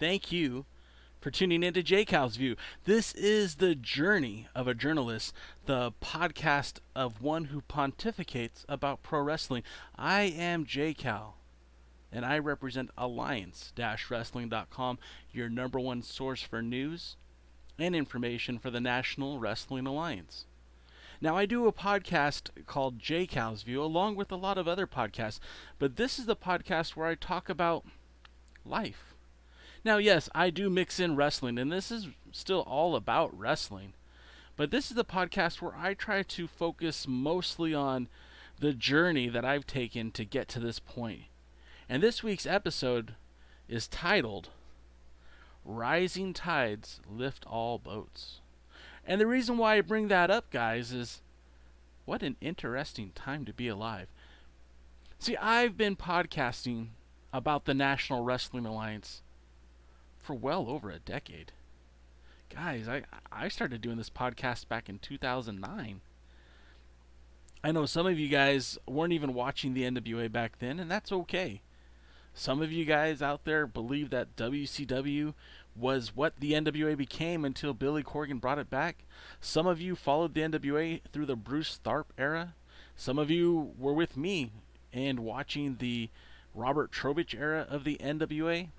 thank you for tuning into J Cal's View. This is the journey of a journalist, the podcast of one who pontificates about pro wrestling. I am J Cal, and I represent Alliance-Wrestling.com, your number one source for news and information for the National Wrestling Alliance. Now, I do a podcast called J Cal's View, along with a lot of other podcasts, but this is the podcast where I talk about life. Now, yes, I do mix in wrestling, and this is still all about wrestling, but this is the podcast where I try to focus mostly on the journey that I've taken to get to this point. And this week's episode is titled, Rising Tides Lift All Boats. And the reason why I bring that up, guys, is what an interesting time to be alive. See, I've been podcasting about the National Wrestling Alliance for well over a decade. Guys, I started doing this podcast back in 2009. I know some of you guys weren't even watching the NWA back then, and that's okay. Some of you guys out there believe that WCW was what the NWA became until Billy Corgan brought it back. Some of you followed the NWA through the Bruce Tharpe era. Some of you were with me and watching the Robert Trowbridge era of the NWA.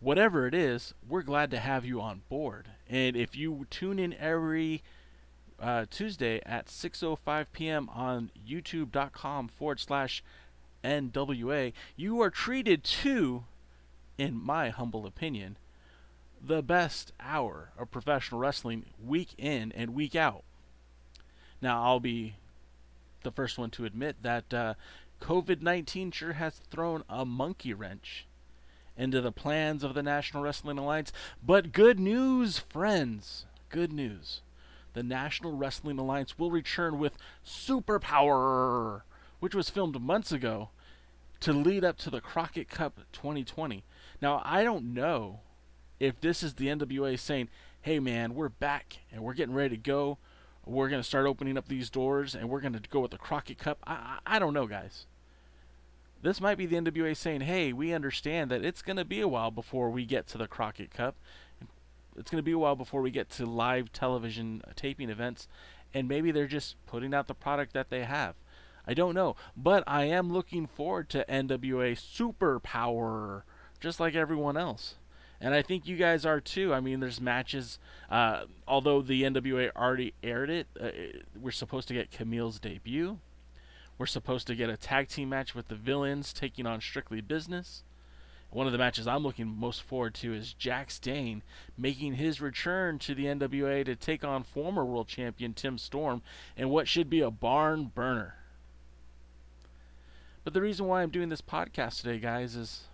Whatever it is, we're glad to have you on board. And if you tune in every Tuesday at 6:05 p.m. on youtube.com/NWA, you are treated to, in my humble opinion, the best hour of professional wrestling week in and week out. Now, I'll be the first one to admit that COVID-19 sure has thrown a monkey wrench into the plans of the National Wrestling Alliance. But good news, friends. Good news. The National Wrestling Alliance will return with Superpower, which was filmed months ago to lead up to the Crockett Cup 2020. Now, I don't know if this is the NWA saying, hey man, we're back and we're getting ready to go. We're going to start opening up these doors and we're going to go with the Crockett Cup. I don't know, guys. This might be the NWA saying, hey, we understand that it's going to be a while before we get to the Crockett Cup. It's going to be a while before we get to live television taping events. And maybe they're just putting out the product that they have. I don't know. But I am looking forward to NWA Superpower, just like everyone else. And I think you guys are too. I mean, there's matches. Although the NWA already aired it, we're supposed to get Camille's debut. We're supposed to get a tag team match with the Villains taking on Strictly Business. One of the matches I'm looking most forward to is Jax Dane making his return to the NWA to take on former world champion Tim Storm in what should be a barn burner. But the reason why I'm doing this podcast today, guys, is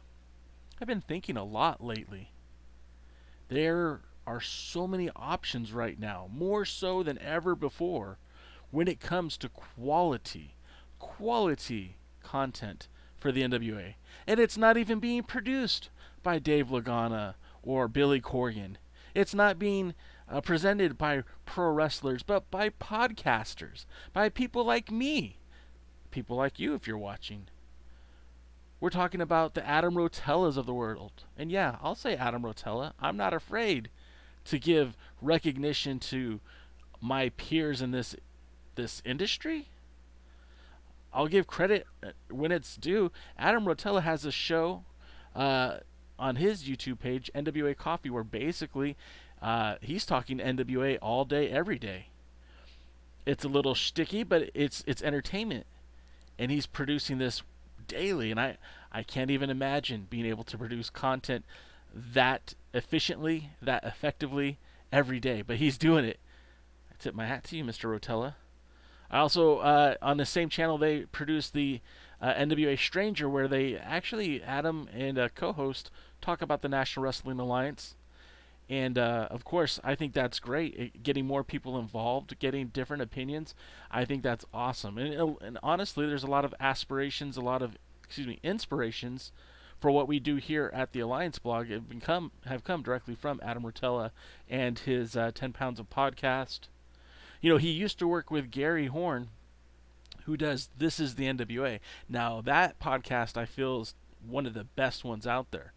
I've been thinking a lot lately. There are so many options right now, more so than ever before, when it comes to quality content for the NWA. And it's not even being produced by Dave Lagana or Billy Corgan. It's not being presented by pro wrestlers, but by podcasters, by people like me, people like you if you're watching. We're talking about the Adam Rotellas of the world. And yeah, I'll say Adam Rotella. I'm not afraid to give recognition to my peers in this industry. I'll give credit when it's due. Adam Rotella has a show on his YouTube page, NWA Coffee, where basically he's talking NWA all day, every day. It's a little shticky, but it's entertainment. And he's producing this daily, and I can't even imagine being able to produce content that efficiently, that effectively every day, but he's doing it. I tip my hat to you, Mr. Rotella. I also, on the same channel, they produce the NWA Stranger, where they actually, Adam and a co-host, talk about the National Wrestling Alliance. And, of course, I think that's great. Getting more people involved, getting different opinions, I think that's awesome. And honestly, there's a lot of aspirations, inspirations for what we do here at the Alliance Blog have come directly from Adam Rotella and his 10 Pounds of Podcast. You know, he used to work with Gary Horn, who does This Is the NWA. Now, that podcast I feel is one of the best ones out there.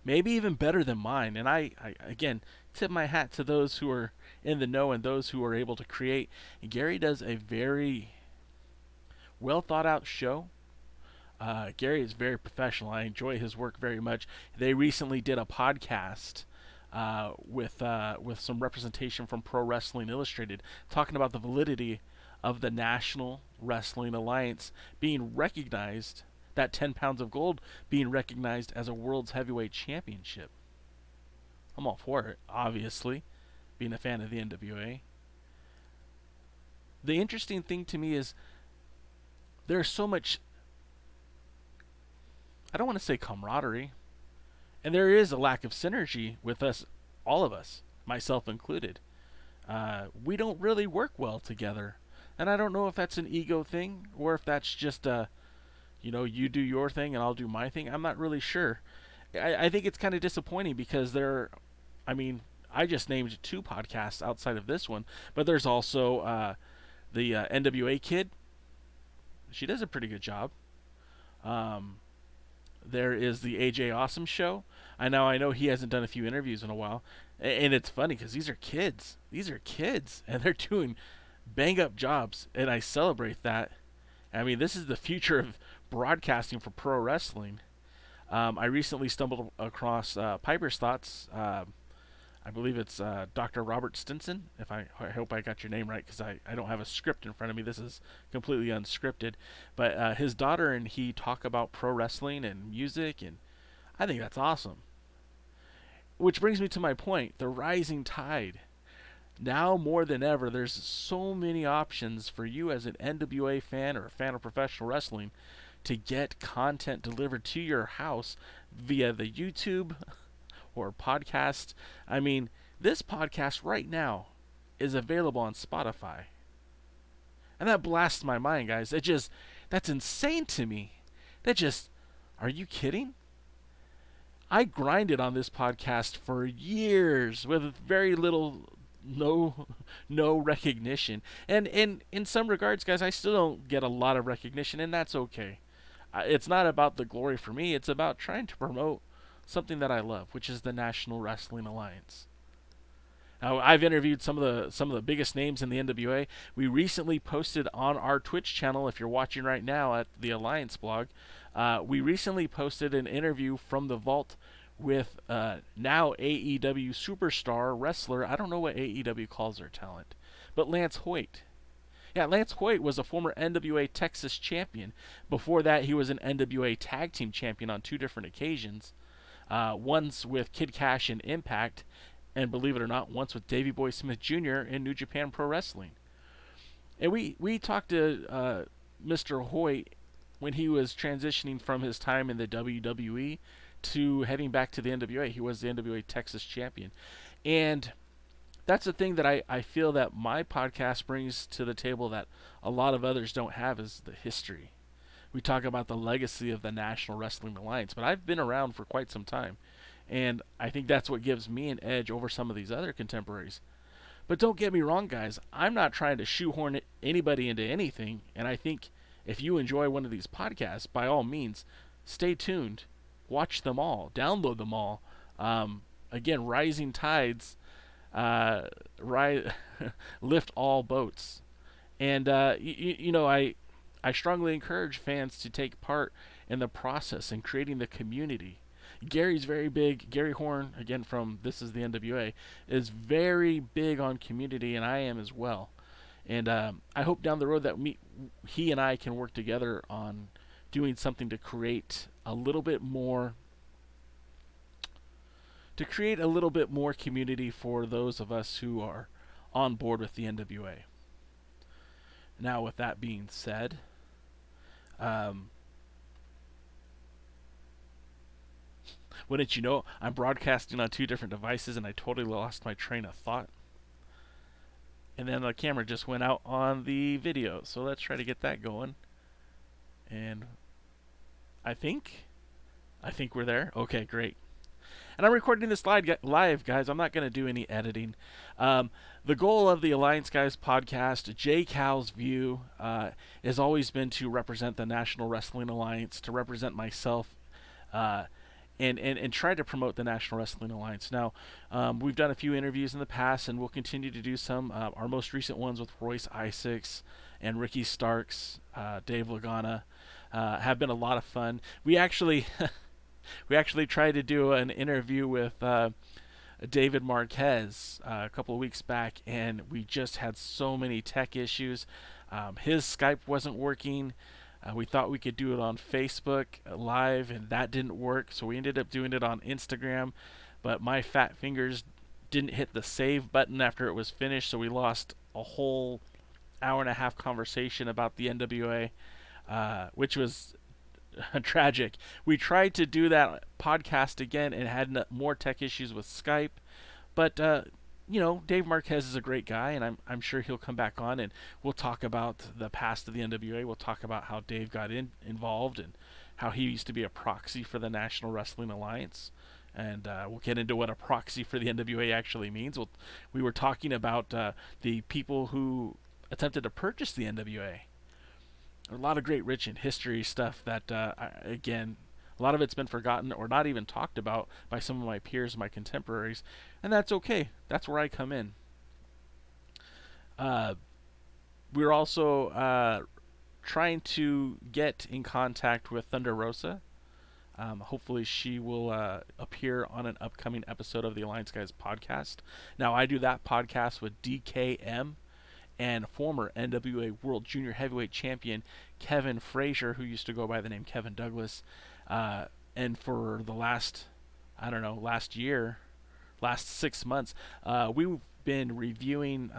maybe even better than mine. And I again tip my hat to those who are in the know and those who are able to create. And Gary does a very well thought out show. Gary is very professional. I enjoy his work very much. They recently did a podcast with some representation from Pro Wrestling Illustrated, talking about the validity of the National Wrestling Alliance being recognized, that 10 pounds of gold being recognized as a World's Heavyweight Championship. I'm all for it, obviously, being a fan of the NWA. The interesting thing to me is there's so much, I don't want to say camaraderie, and there is a lack of synergy with us, all of us, myself included. We don't really work well together. And I don't know if that's an ego thing or if that's just you do your thing and I'll do my thing. I'm not really sure. I think it's kind of disappointing because I just named 2 podcasts outside of this one, but there's also the NWA Kid. She does a pretty good job. There is the AJ Awesome Show. I know he hasn't done a few interviews in a while, and it's funny because these are kids. These are kids, and they're doing bang up jobs, and I celebrate that. I mean, this is the future of broadcasting for pro wrestling. I recently stumbled across Piper's Thoughts. I believe it's Dr. Robert Stinson. I hope I got your name right because I don't have a script in front of me. This is completely unscripted. But his daughter and he talk about pro wrestling and music, and I think that's awesome. Which brings me to my point, the rising tide. Now more than ever, there's so many options for you as an NWA fan or a fan of professional wrestling to get content delivered to your house via the YouTube or podcast. I mean, this podcast right now is available on Spotify. And that blasts my mind, guys. That's insane to me. Are you kidding? I grinded on this podcast for years with very little, no recognition. And in some regards, guys, I still don't get a lot of recognition, and that's okay. It's not about the glory for me. It's about trying to promote something that I love, which is the National Wrestling Alliance. Now, I've interviewed some of the biggest names in the NWA. We recently posted on our Twitch channel, if you're watching right now at TheAllianceBlog, we recently posted an interview from the vault with now AEW superstar wrestler. I don't know what AEW calls their talent, but Lance Hoyt. Yeah, Lance Hoyt was a former NWA Texas champion. Before that, he was an NWA Tag Team champion on 2 different occasions. Once with Kid Cash in Impact, and believe it or not, once with Davey Boy Smith Jr. in New Japan Pro Wrestling. And we talked to Mr. Hoyt when he was transitioning from his time in the WWE to heading back to the NWA. He was the NWA Texas champion. And that's the thing that I feel that my podcast brings to the table that a lot of others don't have, is the history. We talk about the legacy of the National Wrestling Alliance, but I've been around for quite some time, and I think that's what gives me an edge over some of these other contemporaries. But don't get me wrong, guys. I'm not trying to shoehorn anybody into anything, and I think if you enjoy one of these podcasts, by all means, stay tuned. Watch them all. Download them all. Again, rising tides lift all boats. And, I strongly encourage fans to take part in the process in creating the community. Gary's very big. Gary Horn, again from This Is the NWA, is very big on community, and I am as well. And I hope down the road that he and I can work together on doing something to create a little bit more community for those of us who are on board with the NWA. Now, with that being said, wouldn't you know, I'm broadcasting on 2 different devices and I totally lost my train of thought. And then the camera just went out on the video. So let's try to get that going. And I think we're there. Okay, great. And I'm recording this live, guys. I'm not going to do any editing. The goal of the Alliance Guys podcast, J. Cal's view, has always been to represent the National Wrestling Alliance, to represent myself and try to promote the National Wrestling Alliance. Now, we've done a few interviews in the past, and we'll continue to do some. Our most recent ones with Royce Isaacs and Ricky Starks, Dave Lagana, have been a lot of fun. We actually we actually tried to do an interview with David Marquez a couple of weeks back, and we just had so many tech issues. His Skype wasn't working. We thought we could do it on Facebook Live, and that didn't work, so we ended up doing it on Instagram. But my fat fingers didn't hit the save button after it was finished, so we lost a whole hour and a half conversation about the NWA, which was tragic. We tried to do that podcast again and had more tech issues with Skype, but Dave Marquez is a great guy, and I'm sure he'll come back on, and we'll talk about the past of the NWA. We'll talk about how Dave got involved and how he used to be a proxy for the National Wrestling Alliance. And we'll get into what a proxy for the NWA actually means. We were talking about the people who attempted to purchase the NWA. A lot of great rich in history stuff that, again, a lot of it's been forgotten or not even talked about by some of my peers, my contemporaries, and that's okay. That's where I come in. We're also trying to get in contact with Thunder Rosa. Hopefully she will appear on an upcoming episode of the Alliance Guys podcast. Now, I do that podcast with DKM and former NWA World Junior Heavyweight Champion Kevin Frazier, who used to go by the name Kevin Douglas. And for the last 6 months, we've been reviewing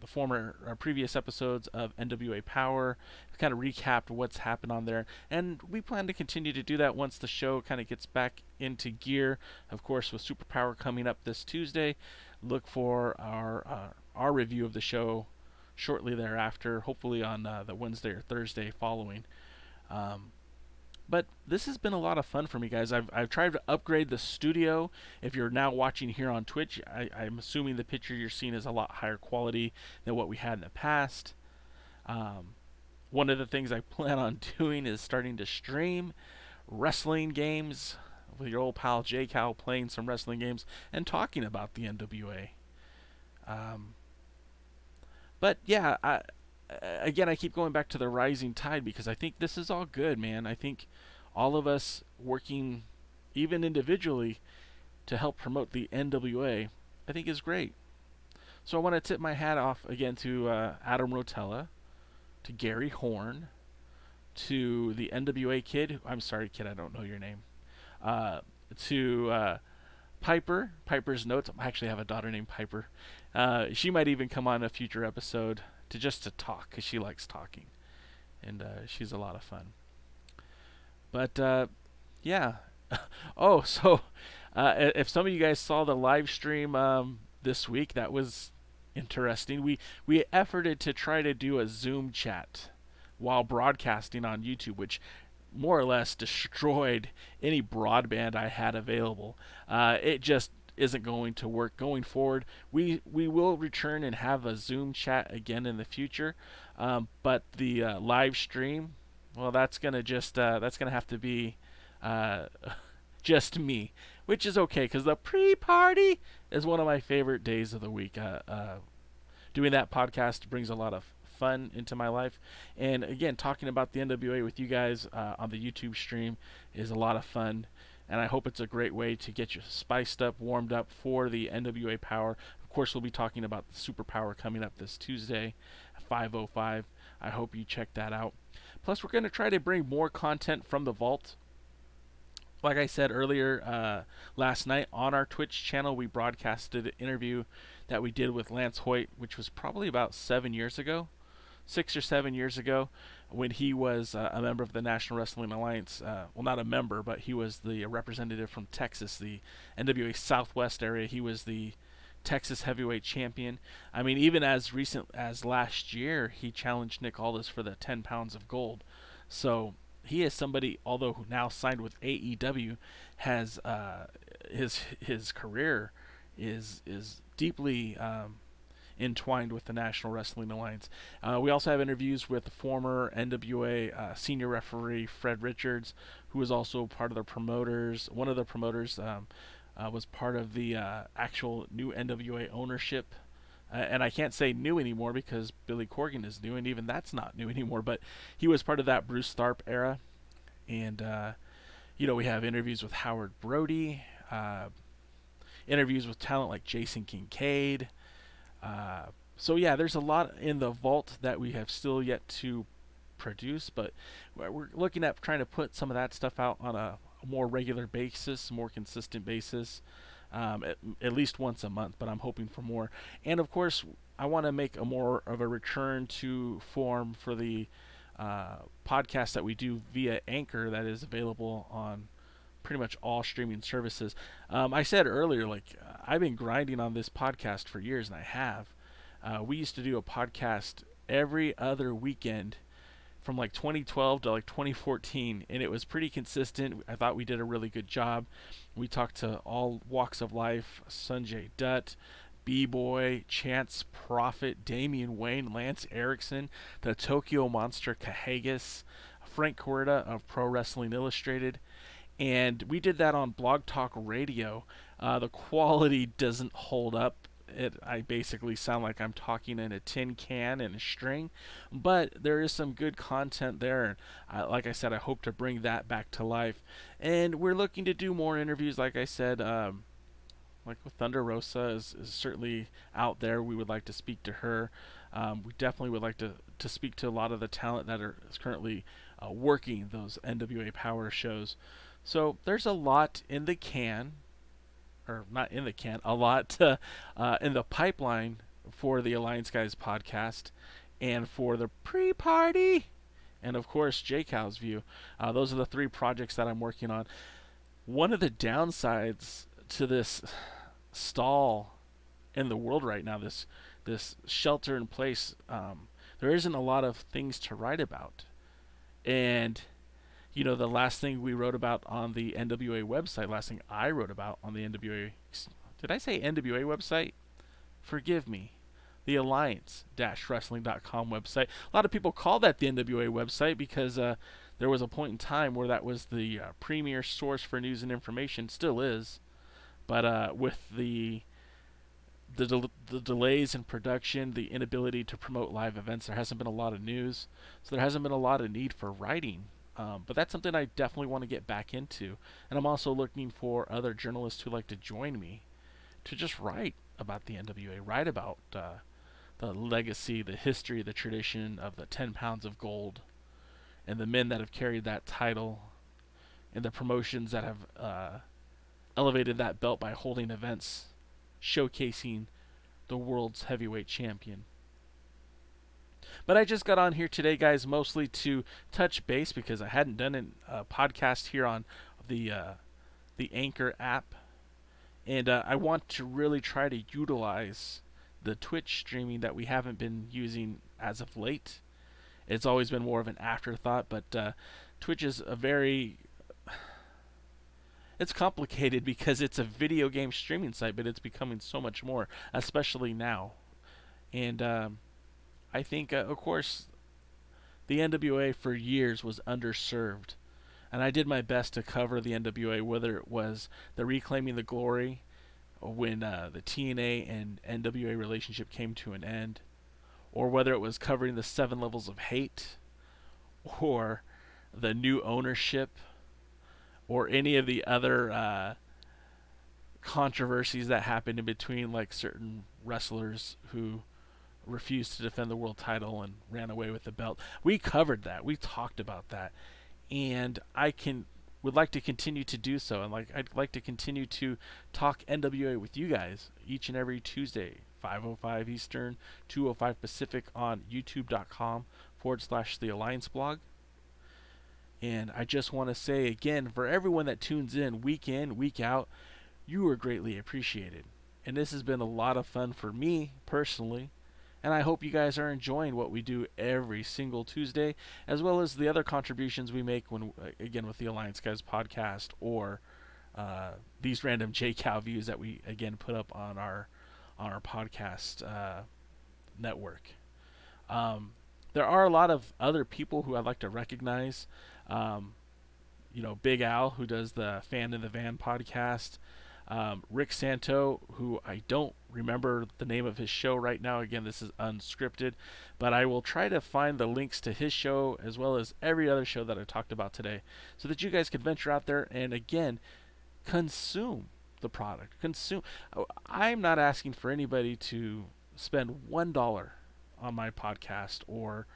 the previous episodes of NWA Power, kind of recapped what's happened on there, and we plan to continue to do that once the show kind of gets back into gear. Of course, with Superpower coming up this Tuesday, look for our review of the show shortly thereafter, hopefully on the Wednesday or Thursday following. But this has been a lot of fun for me, guys. I've tried to upgrade the studio. If you're now watching here on Twitch, I'm assuming the picture you're seeing is a lot higher quality than what we had in the past. One of the things I plan on doing is starting to stream wrestling games with your old pal J Cal, playing some wrestling games and talking about the NWA. But yeah, I keep going back to the rising tide because I think this is all good, man. I think all of us working, even individually, to help promote the NWA, I think is great. So I want to tip my hat off again to Adam Rotella, to Gary Horn, to the NWA kid. I'm sorry, kid, I don't know your name. To Piper's Notes. I actually have a daughter named Piper. She might even come on a future episode to talk, because she likes talking, and she's a lot of fun. But yeah. Oh, so if some of you guys saw the live stream this week, that was interesting. We efforted to try to do a Zoom chat while broadcasting on YouTube, which more or less destroyed any broadband I had available. It just isn't going to work going forward. We will return and have a Zoom chat again in the future, but the live stream, well, that's gonna have to be just me, which is okay because the pre-party is one of my favorite days of the week. Doing that podcast brings a lot of fun into my life, and again, talking about the NWA with you guys on the YouTube stream is a lot of fun. And I hope it's a great way to get you spiced up, warmed up for the NWA Power. Of course, we'll be talking about the Superpower coming up this Tuesday at 5:05. I hope you check that out. Plus, we're going to try to bring more content from the vault. Like I said earlier, last night on our Twitch channel, we broadcasted an interview that we did with Lance Hoyt, which was probably about 6 or 7 years ago, when he was a member of the National Wrestling Alliance. Well, not a member, but he was the representative from Texas, the NWA Southwest area. He was the Texas Heavyweight Champion. I mean, even as recent as last year, he challenged Nick Aldis for the 10 pounds of gold. So he is somebody, although who now signed with AEW, has his career is deeply entwined with the National Wrestling Alliance. We also have interviews with former NWA senior referee Fred Richards, who was also part of the promoters. One of the promoters was part of the actual new NWA ownership. And I can't say new anymore because Billy Corgan is new, and even that's not new anymore. But he was part of that Bruce Tharp era. And, we have interviews with Howard Brody, interviews with talent like Jason Kincaid. So, yeah, there's a lot in the vault that we have still yet to produce, but we're looking at trying to put some of that stuff out on a more regular basis, more consistent basis, at least once a month, but I'm hoping for more. And of course, I want to make a more of a return to form for the podcast that we do via Anchor that is available on pretty much all streaming services. I said earlier, I've been grinding on this podcast for years, and I have. We used to do a podcast every other weekend from 2012 to 2014, and it was pretty consistent. I thought we did a really good job. We talked to all walks of life: Sanjay Dutt, B-Boy, Chance Prophet, Damian Wayne, Lance Erickson, the Tokyo Monster Cahagas, Frank Coretta of Pro Wrestling Illustrated, and we did that on Blog Talk Radio. The quality doesn't hold up. I basically sound like I'm talking in a tin can and a string, but there is some good content there. Like I said, I hope to bring that back to life, and we're looking to do more interviews. Like I said, like with Thunder Rosa is certainly out there. We would like to speak to her. We definitely would like to speak to a lot of the talent that is currently working those NWA Power shows. So there's a lot in the can. Or not in the can, a lot in the pipeline for the Alliance Guys podcast and for the pre-party, and of course J-Cow's View. Those are the three projects that I'm working on. One of the downsides to this stall in the world right now, this shelter in place, there isn't a lot of things to write about. And the last thing we wrote about on the NWA website, last thing I wrote about on the NWA, did I say NWA website? Forgive me. The Alliance-Wrestling.com website. A lot of people call that the NWA website because there was a point in time where that was the premier source for news and information. Still is. But with the delays in production, the inability to promote live events, there hasn't been a lot of news. So there hasn't been a lot of need for writing. But that's something I definitely want to get back into. And I'm also looking for other journalists who like to join me to just write about the NWA, write about the legacy, the history, the tradition of the 10 pounds of gold, and the men that have carried that title, and the promotions that have elevated that belt by holding events showcasing the world's heavyweight champion. But I just got on here today, guys, mostly to touch base because I hadn't done a podcast here on the Anchor app, and I want to really try to utilize the Twitch streaming that we haven't been using as of late. It's always been more of an afterthought, but Twitch is it's complicated because it's a video game streaming site, but it's becoming so much more, especially now. And I think, of course, the NWA for years was underserved. And I did my best to cover the NWA, whether it was the Reclaiming the Glory, when the TNA and NWA relationship came to an end, or whether it was covering the 7 levels of hate, or the new ownership, or any of the other controversies that happened in between, like certain wrestlers who refused to defend the world title and ran away with the belt. We covered that. We talked about that. And would like to continue to do so. And I'd like to continue to talk NWA with you guys each and every Tuesday, 5:05 Eastern, 2:05 Pacific on youtube.com/TheAllianceBlog. And I just want to say again, for everyone that tunes in, week out, you are greatly appreciated. And this has been a lot of fun for me personally. And I hope you guys are enjoying what we do every single Tuesday, as well as the other contributions we make when, again, with the Alliance Guys podcast, or these random J-Cow views that we again put up on our podcast network. There are a lot of other people who I'd like to recognize. Um, Big Al, who does the Fan in the Van podcast. Rick Santo, who I don't remember the name of his show right now. Again, this is unscripted, but I will try to find the links to his show as well as every other show that I talked about today so that you guys can venture out there and, again, consume the product. Consume. I'm not asking for anybody to spend $1 on my podcast or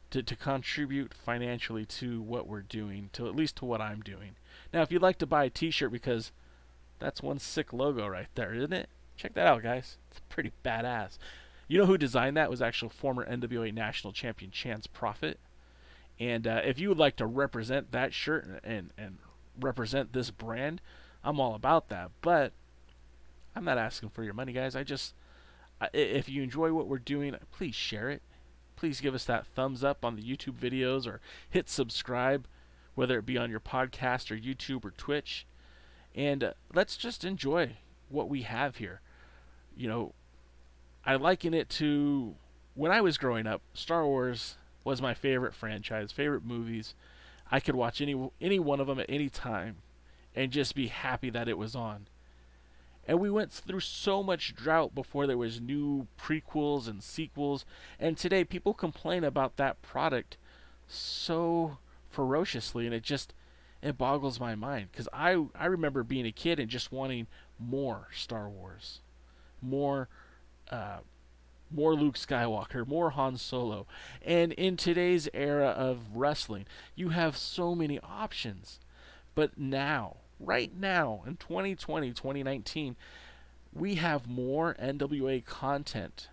to contribute financially to what we're doing, to at least to what I'm doing. Now, if you'd like to buy a t-shirt, because that's one sick logo right there, isn't it? Check that out, guys. It's pretty badass. You know who designed that? It was actual former NWA National Champion Chance Profit. And if you would like to represent that shirt and represent this brand, I'm all about that. But I'm not asking for your money, guys. If you enjoy what we're doing, please share it. Please give us that thumbs up on the YouTube videos or hit subscribe, whether it be on your podcast or YouTube or Twitch. And let's just enjoy what we have here. I liken it to when I was growing up. Star Wars was my favorite franchise, favorite movies. I could watch any one of them at any time and just be happy that it was on. And we went through so much drought before there was new prequels and sequels. And today people complain about that product so ferociously, and it boggles my mind, because I remember being a kid and just wanting more Star Wars, more Luke Skywalker, more Han Solo. And in today's era of wrestling, you have so many options. But now, right now, in 2020, 2019, we have more NWA content,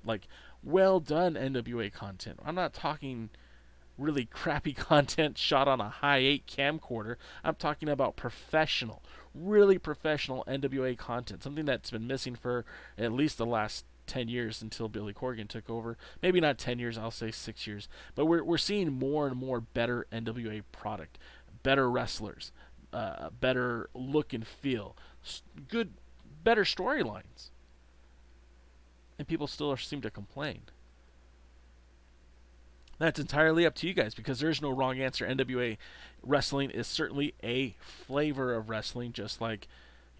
like well done NWA content. I'm not talking really crappy content shot on a high 8 camcorder. I'm talking about professional, really professional NWA content, something that's been missing for at least the last 10 years until Billy Corgan took over. Maybe not 10 years, I'll say 6 years. But we're seeing more and more better NWA product, better wrestlers, better look and feel, better storylines. And people still seem to complain. That's entirely up to you guys, because there's no wrong answer. NWA wrestling is certainly a flavor of wrestling, just like,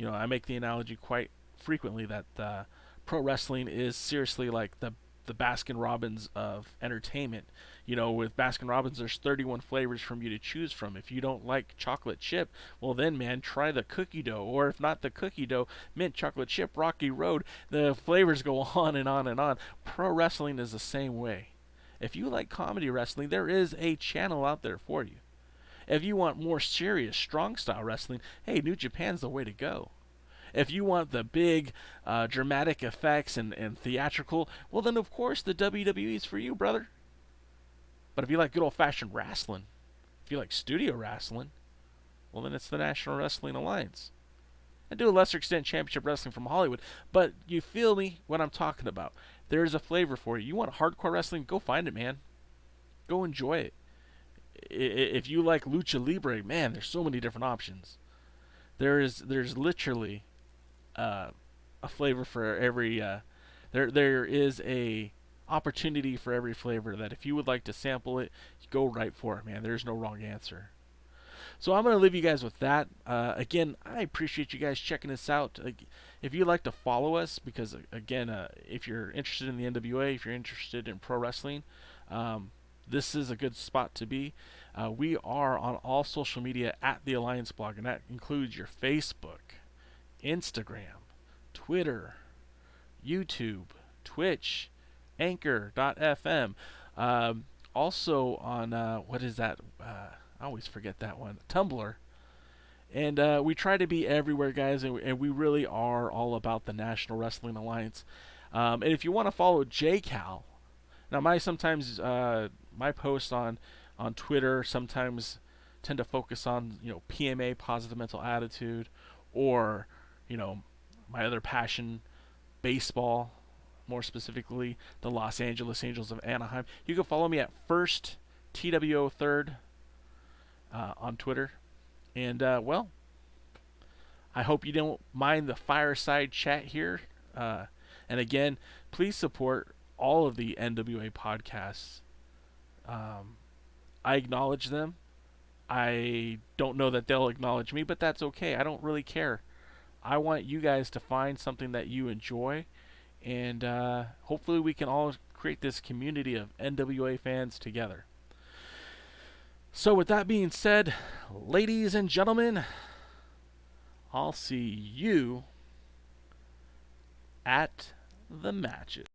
I make the analogy quite frequently that pro wrestling is seriously like the Baskin Robbins of entertainment. With Baskin Robbins, there's 31 flavors from you to choose from. If you don't like chocolate chip, well then, man, try the cookie dough. Or if not the cookie dough, mint chocolate chip, Rocky Road. The flavors go on and on and on. Pro wrestling is the same way. If you like comedy wrestling, there is a channel out there for you. If you want more serious, strong style wrestling, hey, New Japan's the way to go. If you want the big dramatic effects and theatrical, well then of course the WWE's for you, brother. But if you like good old fashioned wrestling, if you like studio wrestling, well then it's the National Wrestling Alliance. And to a lesser extent, Championship Wrestling from Hollywood. But you feel me what I'm talking about. There's a flavor for you. You want hardcore wrestling? Go find it, man. Go enjoy it. If you like Lucha Libre, man, there's so many different options. There's literally a flavor for every. There is a opportunity for every flavor that if you would like to sample it, go right for it, man. There's no wrong answer. So I'm going to leave you guys with that. Again, I appreciate you guys checking this out. If you'd like to follow us, because, again, if you're interested in the NWA, if you're interested in pro wrestling, this is a good spot to be. We are on all social media at TheAllianceBlog, and that includes your Facebook, Instagram, Twitter, YouTube, Twitch, Anchor.fm. Also on, what is that? I always forget that one. Tumblr. And we try to be everywhere, guys, and we really are all about the National Wrestling Alliance. And if you want to follow JCal, now my posts on Twitter sometimes tend to focus on PMA, positive mental attitude, or my other passion, baseball, more specifically the Los Angeles Angels of Anaheim. You can follow me at First TWO Third on Twitter. And, well, I hope you don't mind the fireside chat here. And again, please support all of the NWA podcasts. I acknowledge them. I don't know that they'll acknowledge me, but that's okay. I don't really care. I want you guys to find something that you enjoy, and hopefully we can all create this community of NWA fans together. So with that being said, ladies and gentlemen, I'll see you at the matches.